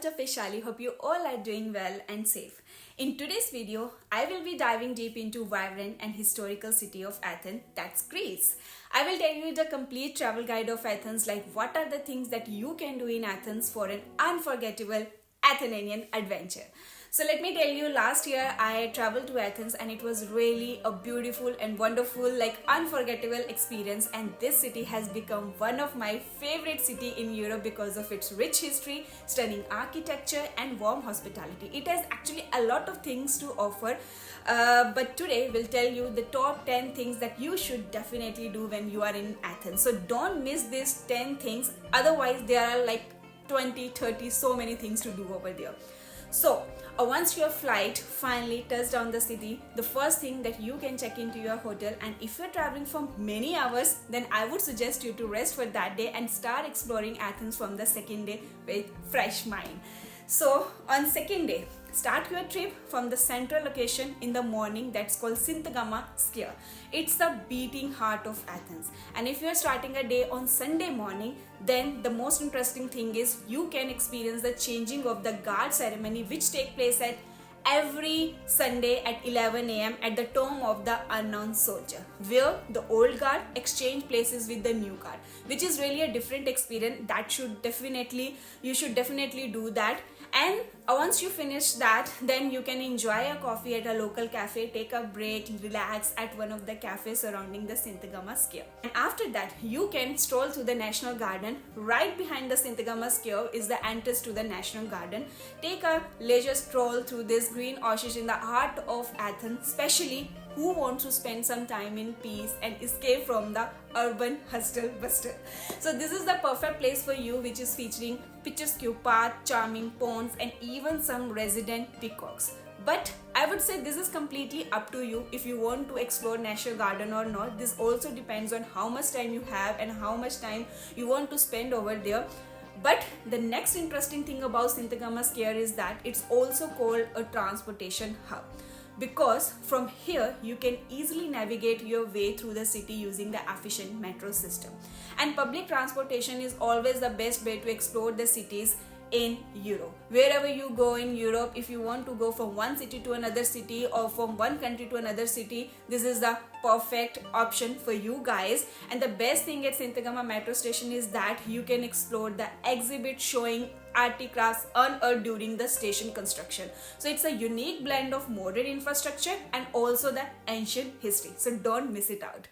Dr. Vishali. Hope you all are doing well and safe. In today's video, I will be diving deep into vibrant and historical city of Athens, that's Greece. I will tell you the complete travel guide of Athens, like what are the things that you can do in Athens for an unforgettable Athenian adventure. So let me tell you, last year I traveled to Athens and it was really a beautiful and wonderful, unforgettable experience, and this city has become one of my favorite city in Europe because of its rich history, stunning architecture and warm hospitality. It has actually a lot of things to offer, but today we'll tell you the top 10 things that you should definitely do when you are in Athens. So don't miss these 10 things, otherwise there are like 20, 30, so many things to do over there. So, once your flight finally touches down the city, the first thing that you can check into your hotel, and if you're traveling for many hours, then I would suggest you to rest for that day and start exploring Athens from the second day with fresh mind. So, on second day, start your trip from the central location in the morning that's called Synthagama Square. It's the beating heart of Athens. And if you're starting a day on Sunday morning, then the most interesting thing is you can experience the changing of the guard ceremony, which take place at every Sunday at 11 a.m. at the tomb of the unknown soldier, where the old guard exchange places with the new guard, which is really a different experience. You should definitely do that. And once you finish that, then you can enjoy a coffee at a local cafe, take a break, relax at one of the cafes surrounding the Synthagama Square. And after that, you can stroll to the National Garden. Right behind the Synthagama Square is the entrance to the National Garden. Take a leisure stroll through this green oasis in the heart of Athens, especially who wants to spend some time in peace and escape from the urban hustle bustle. So this is the perfect place for you, which is featuring picturesque path, charming ponds and even some resident peacocks. But I would say this is completely up to you if you want to explore National Garden or not. This also depends on how much time you have and how much time you want to spend over there. But the next interesting thing about Synthagama Square is that it's also called a transportation hub, because from here you can easily navigate your way through the city using the efficient metro system. And public transportation is always the best way to explore the cities in Europe. Wherever you go in Europe, if you want to go from one city to another city or from one country to another city, this is the perfect option for you guys. And the best thing at Synthagama metro station is that you can explore the exhibit showing artifacts unearthed during the station construction. So it's a unique blend of modern infrastructure and also the ancient history. So don't miss it out.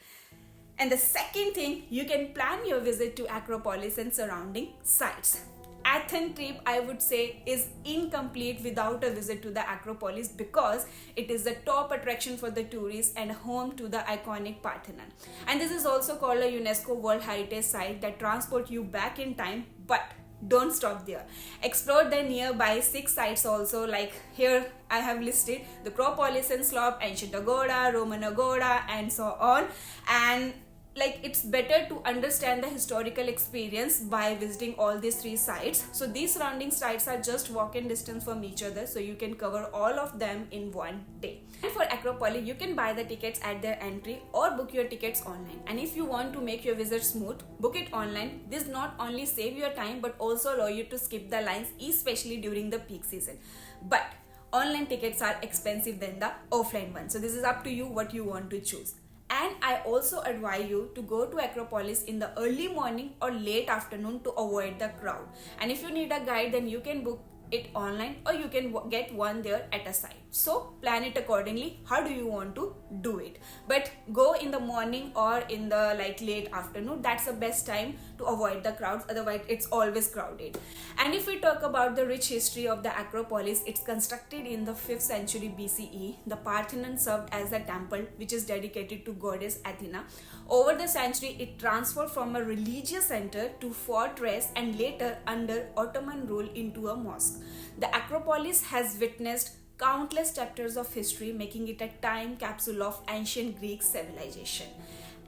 And the second thing, you can plan your visit to Acropolis and surrounding sites. Athens trip, I would say, is incomplete without a visit to the Acropolis, because it is the top attraction for the tourists and home to the iconic Parthenon. And this is also called a UNESCO World Heritage Site that transports you back in time, but don't stop there. Explore the nearby 6 sites also, like here I have listed the Acropolis and Slope, Ancient Agora, Roman Agora and so on. And it's better to understand the historical experience by visiting all these 3 sites. So these surrounding sites are just walk-in distance from each other, so you can cover all of them in one day. And for Acropolis, you can buy the tickets at their entry or book your tickets online. And if you want to make your visit smooth, book it online. This not only save your time but also allow you to skip the lines, especially during the peak season. But online tickets are expensive than the offline ones, so this is up to you what you want to choose. And I also advise you to go to Acropolis in the early morning or late afternoon to avoid the crowd. And if you need a guide, then you can book it online or you can get one there at a site. So plan it accordingly. How do you want to do it? But go in the morning or in the late afternoon. That's the best time to avoid the crowds. Otherwise, it's always crowded. And if we talk about the rich history of the Acropolis, it's constructed in the 5th century BCE. The Parthenon served as a temple which is dedicated to goddess Athena. Over the century, it transformed from a religious center to fortress and later under Ottoman rule into a mosque. The Acropolis has witnessed countless chapters of history, making it a time capsule of ancient Greek civilization.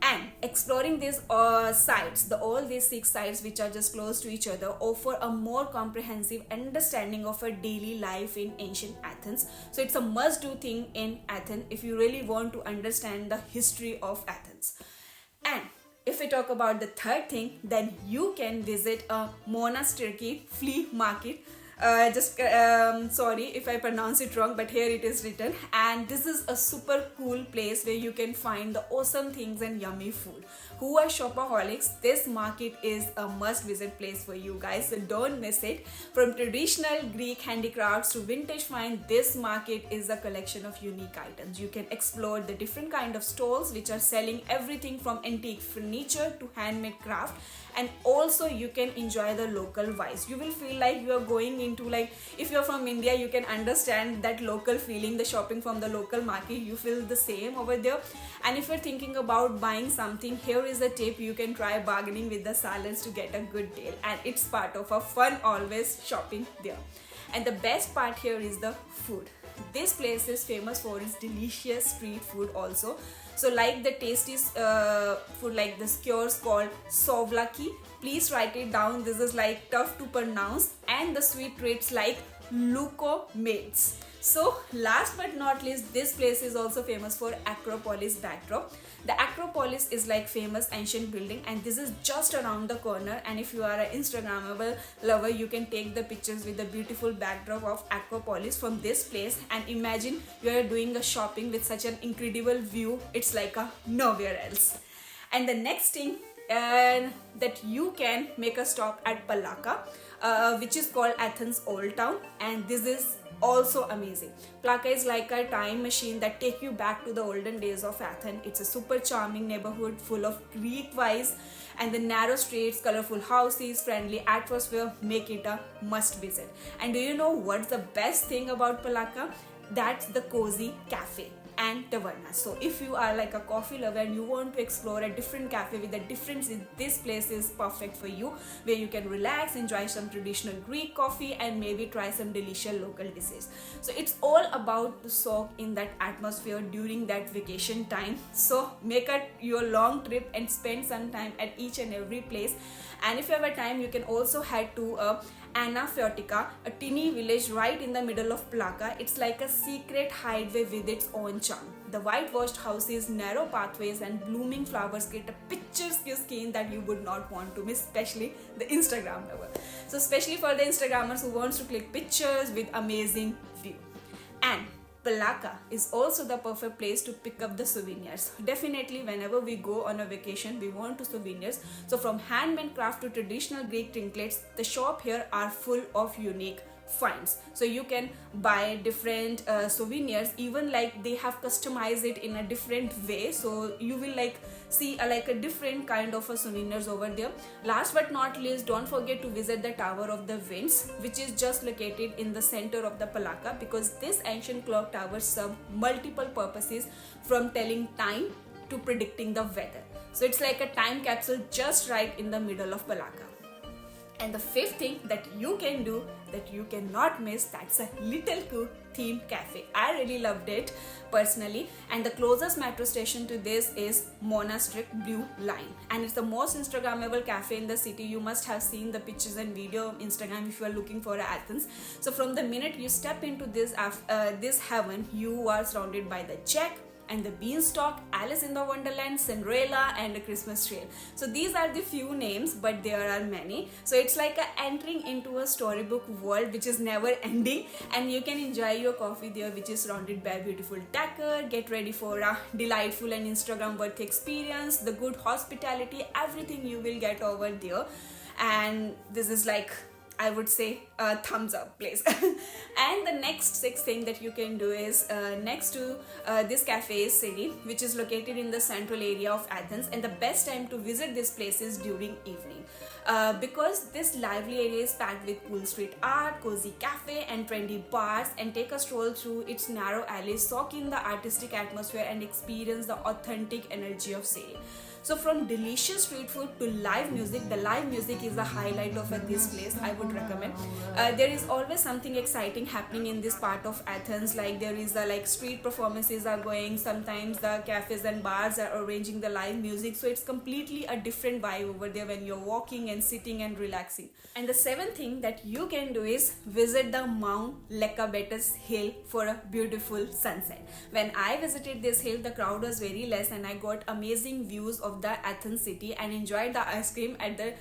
And exploring these sites, all these 6 sites which are just close to each other, offer a more comprehensive understanding of a daily life in ancient Athens. So it's a must-do thing in Athens if you really want to understand the history of Athens. And if we talk about the third thing, then you can visit a monastery flea market Just sorry if I pronounce it wrong, but here it is written. And this is a super cool place where you can find the awesome things and yummy food. Who are shopaholics, this market is a must visit place for you guys, so don't miss it. From traditional Greek handicrafts to vintage find, this market is a collection of unique items. You can explore the different kind of stalls which are selling everything from antique furniture to handmade craft, and also you can enjoy the local vibes. You will feel like you are going into, like, if you're from India, you can understand that local feeling, the shopping from the local market, you feel the same over there. And if you're thinking about buying something, here is a tip: you can try bargaining with the sellers to get a good deal, and it's part of a fun always shopping there. And the best part here is the food. This place is famous for its delicious street food also. So like the tasty food like the skewers called souvlaki, please write it down, this is like tough to pronounce, and the sweet treats like lukomets. So last but not least, this place is also famous for Acropolis backdrop. The Acropolis is like famous ancient building, and this is just around the corner, and if you are an Instagrammable lover, you can take the pictures with the beautiful backdrop of Acropolis from this place. And imagine you are doing a shopping with such an incredible view, it's like a nowhere else. And the next thing that you can make a stop at Palaka, which is called Athens Old Town, and this is also amazing. Plaka is like a time machine that take you back to the olden days of Athens. It's a super charming neighborhood full of Greek vibes, and the narrow streets, colorful houses, friendly atmosphere make it a must visit. And do you know what's the best thing about Palaka? That's the cozy cafe and taverna. So if you are like a coffee lover and you want to explore a different cafe with a different scene, this place is perfect for you, where you can relax, enjoy some traditional Greek coffee, and maybe try some delicious local dishes. So it's all about to soak in that atmosphere during that vacation time. So make it your long trip and spend some time at each and every place. And if you have a time, you can also head to Anna Fiotica, a teeny village right in the middle of Plaka. It's like a secret hideaway with its own charm. The whitewashed houses, narrow pathways, and blooming flowers create a picturesque scene that you would not want to miss, especially the Instagram lover. So especially for the Instagrammers who wants to click pictures with amazing view. And Palaka is also the perfect place to pick up the souvenirs. Definitely whenever we go on a vacation, we want to souvenirs. So from handmade craft to traditional Greek trinkets, the shop here are full of unique finds. So you can buy different souvenirs, even like they have customized it in a different way, so you will like see like a different kind of souvenirs over there. Last but not least, don't forget to visit the Tower of the Winds, which is just located in the center of the Palaka, because this ancient clock tower serves multiple purposes, from telling time to predicting the weather. So it's like a time capsule just right in the middle of Palaka. And the fifth thing that you can do, that you cannot miss, that's a Little Cook themed cafe. I really loved it personally, and the closest metro station to this is Monastic Blue Line, and it's the most Instagrammable cafe in the city. You must have seen the pictures and video on Instagram if you are looking for Athens. So from the minute you step into this heaven, you are surrounded by the Jack and the Beanstalk, Alice in the Wonderland, Cinderella, and a Christmas Trail. So these are the few names, but there are many. So it's like entering into a storybook world which is never ending, and you can enjoy your coffee there, which is surrounded by beautiful decor. Get ready for a delightful and Instagram worthy experience, the good hospitality, everything you will get over there. And this is like, I would say, a thumbs up place. And the next sixth thing that you can do is next to this cafe is City, which is located in the central area of Athens, and the best time to visit this place is during evening, because this lively area is packed with cool street art, cozy cafe, and trendy bars. And take a stroll through its narrow alleys, soak in the artistic atmosphere, and experience the authentic energy of City. So from delicious street food to live music, the live music is the highlight of this place. I would recommend. There is always something exciting happening in this part of Athens. Like there is like street performances are going. Sometimes the cafes and bars are arranging the live music. So it's completely a different vibe over there when you're walking and sitting and relaxing. And the seventh thing that you can do is visit the Mount Lekabetis hill for a beautiful sunset. When I visited this hill, the crowd was very less, and I got amazing views of of the Athens city and enjoyed the ice cream at the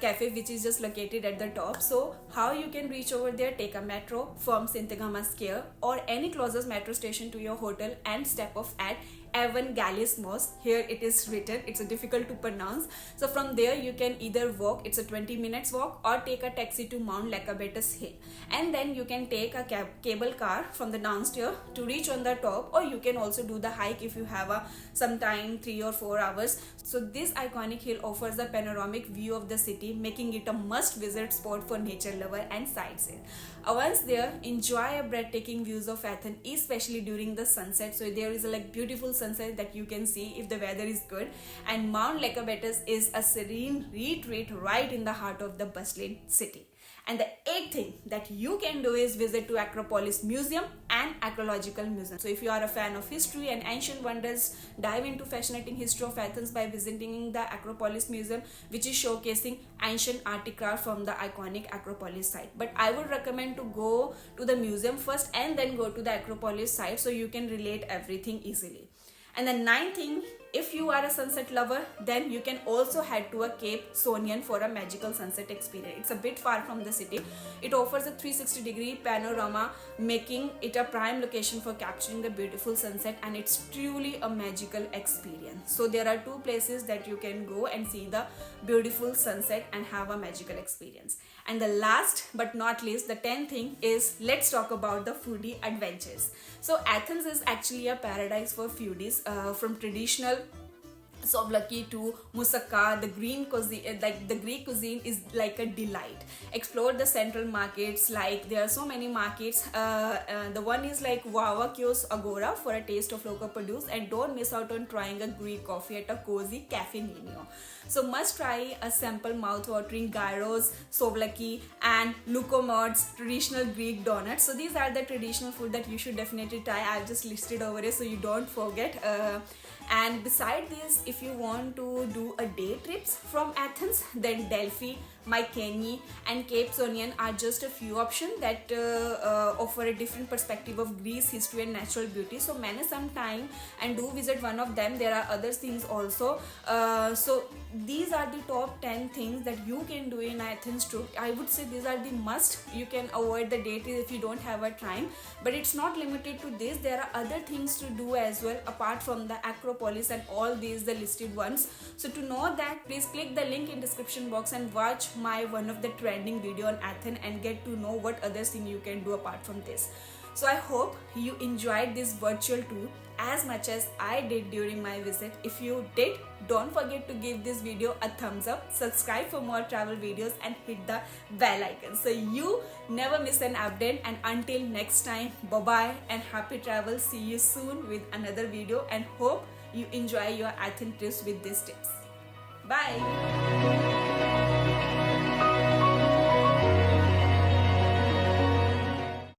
cafe, which is just located at the top. So how you can reach over there? Take a metro from Sintagama Square or any closest metro station to your hotel and step off at Evangelismos. Here it is written, it's difficult to pronounce. So from there you can either walk, it's a 20 minutes walk, or take a taxi to Mount Lycabettus Hill, and then you can take a cable car from the downstairs to reach on the top, or you can also do the hike if you have some time, 3 or 4 hours. So this iconic hill offers a panoramic view of the city, making it a must visit spot for nature lover and sightseer. Once there, enjoy a breathtaking views of Athens, especially during the sunset. So there is a beautiful sunset that you can see if the weather is good, and Mount Lycabettus is a serene retreat right in the heart of the bustling city. And the 8th thing that you can do is visit to Acropolis Museum and Archaeological Museum. So if you are a fan of history and ancient wonders, dive into fascinating history of Athens by visiting the Acropolis Museum, which is showcasing ancient artifacts from the iconic Acropolis site. But I would recommend to go to the museum first and then go to the Acropolis site, so you can relate everything easily. And the 9th thing, if you are a sunset lover, then you can also head to a Cape Sonian for a magical sunset experience. It's a bit far from the city. It offers a 360-degree panorama, making it a prime location for capturing the beautiful sunset, and it's truly a magical experience. So there are 2 places that you can go and see the beautiful sunset and have a magical experience. And the last but not least, the 10th thing is, let's talk about the foodie adventures. So Athens is actually a paradise for foodies, from traditional souvlaki to moussaka. The green cuisine, the Greek cuisine, is like a delight. Explore the central markets. Like there are so many markets. The one is like Vavakios Agora for a taste of local produce, and don't miss out on trying a Greek coffee at a cozy Cafe Nino. So must try a sample mouth-watering gyros, souvlaki, and lukomod's traditional Greek donuts. So these are the traditional food that you should definitely try. I've just listed over here so you don't forget. And beside this, if you want to do a day trips from Athens, then Delphi, Mykenai and Cape Sonian are just a few options that offer a different perspective of Greece history and natural beauty. So manage some time and do visit one of them. There are other things also. So these are the top 10 things that you can do in Athens too. I would say these are the must. You can avoid the day trip if you don't have a time, but it's not limited to this. There are other things to do as well apart from the Acropolis and all these the listed ones. So to know that, please click the link in description box and watch my one of the trending video on Athens and get to know what other thing you can do apart from this. So I hope you enjoyed this virtual tour as much as I did during my visit. If you did, don't forget to give this video a thumbs up, subscribe for more travel videos and hit the bell icon so you never miss an update. And until next time, bye bye and happy travel. See you soon with another video, and hope you enjoy your Athens trips with these tips. Bye.